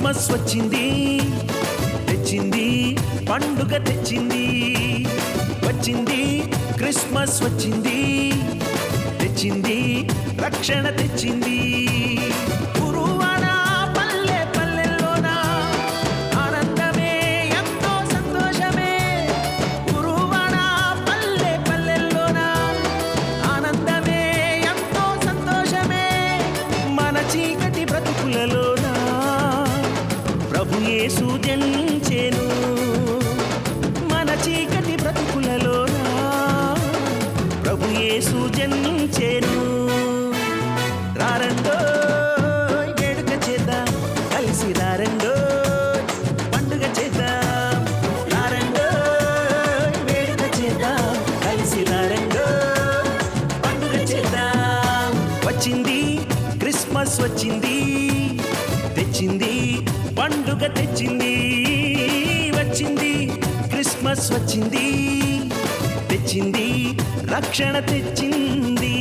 Christmas వచ్చింది తెచ్చింది పండుగ తెచ్చింది వచ్చింది క్రిస్మస్ వచ్చింది తెచ్చింది రక్షణ తెచ్చింది గురువాడ పల్లె పల్లెల్లోన ఆనందమే ఎంతో సంతోషమే గురువాడ పల్లె పల్లెల్లోన ఆనందమే ఎంతో సంతోషమే మన చీకటి బ్రతుకులలోన ప్రభు యేసు జనించెను మన చీకటి బ్రతుకులలోన ప్రభు యేసు జన్మించెను రారండో వేడుక చేద్దాం కలిసి రారండో పండుగ చేద్దాం రారండో వేడుక చేద్దాం కలిసి రారండో పండుగ చేద్దాం వచ్చింది క్రిస్మస్ వచ్చింది తెచ్చింది పండుగ తెచ్చింది వచ్చింది క్రిస్మస్ వచ్చింది తెచ్చింది రక్షణ తెచ్చింది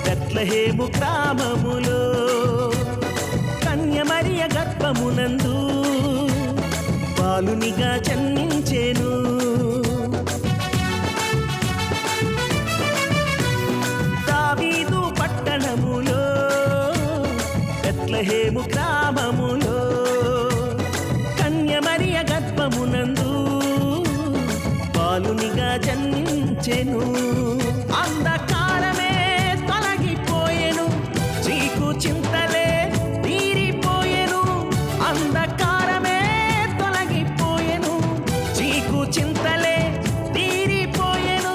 బెత్లెహేము గ్రామములో కన్యమరియ గర్భమునందు బాలునిగా జన్మించెను దావీదు పట్టణములో బెత్లెహేము గ్రామములో కన్యమరియ గర్భమునందు బాలునిగా జన్మించెను అంధకారమే తొలగిపోయెను చీకు చింతలే తీరిపోయెను అంధకారమే తొలగిపోయెను చీకు చింతలే తీరిపోయెను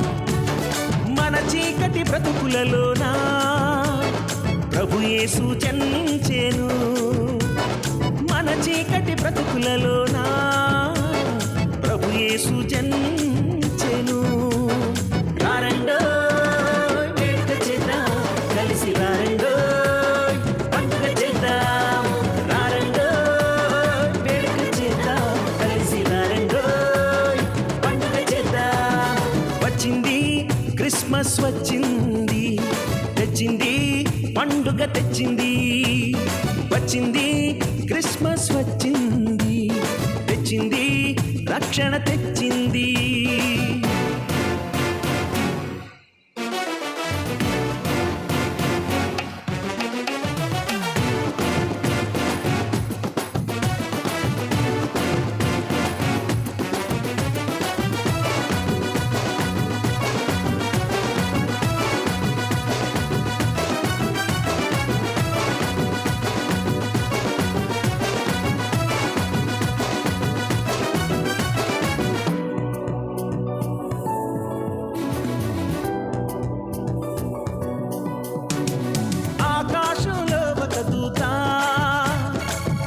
మన చీకటి బ్రతుకులలోన ప్రభు యేసు జన్మించెను మన చీకటి బ్రతుకులలోన ప్రభు యేసు జన్మించెను రారండో వేడుక చేద్దాం కలిసి రారండో పండుగ చేద్దాం రారండో వేడుక చేద్దాం కలిసి రారండో పండుగ చేద్దాం వచ్చింది క్రిస్మస్ వచ్చింది తెచ్చింది పండుగ తెచ్చింది వచ్చింది క్రిస్మస్ వచ్చింది తెచ్చింది రక్షణ తెచ్చింది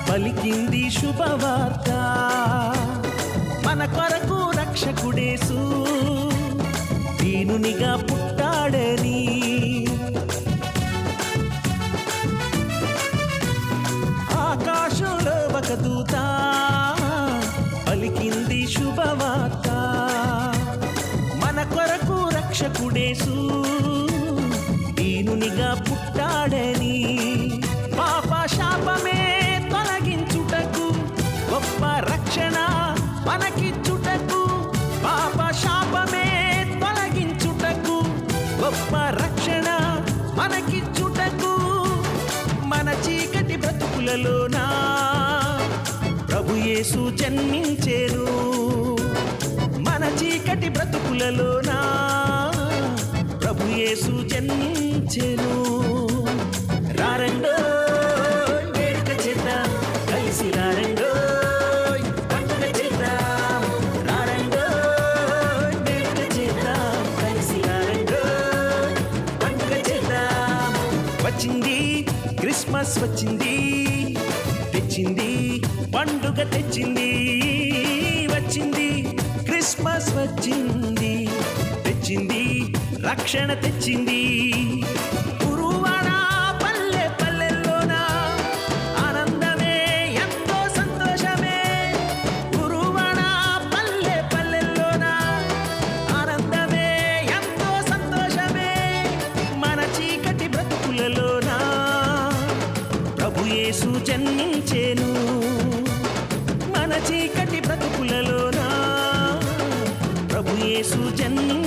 పలికింది శుభవార్త మన కొరకు రక్షకుడేసు దీనునిగా పుట్టాడని ఆకాశంలో ఒక దూత పలికింది శుభవార్త మన కొరకు రక్షకుడేసు దీనునిగా పుట్టాడని పాప శాపమే తొలగించుటకు గొప్ప రక్షణ మనకిచ్చుటకు పాప శాపమే తొలగించుటకు గొప్ప రక్షణ మనకిచ్చుటకు మన చీకటి బ్రతుకులలోన ప్రభు యేసు జన్మించెను మన చీకటి బ్రతుకులలోన ప్రభు యేసు జన్మించెను రారండో వేడుక చేద్దాం కలిసి రారండో పండుగ చేద్దాం రారండో వేడుక చేద్దాం వచ్చింది క్రిస్మస్ వచ్చింది తెచ్చింది పండుగ తెచ్చింది వచ్చింది క్రిస్మస్ వచ్చింది తెచ్చింది రక్షణ తెచ్చింది ఉరువాడ పల్లె పల్లెల్లోన ఆనందమే ఎంతో సంతోషమే ఉరువాడ పల్లె పల్లెల్లోన ఆనందమే ఎంతో సంతోషమే మన చీకటి బ్రతుకులలోన ప్రభు యేసు జన్మించెను మన చీకటి బ్రతుకులలోన ప్రభు యేసు జన్మించెను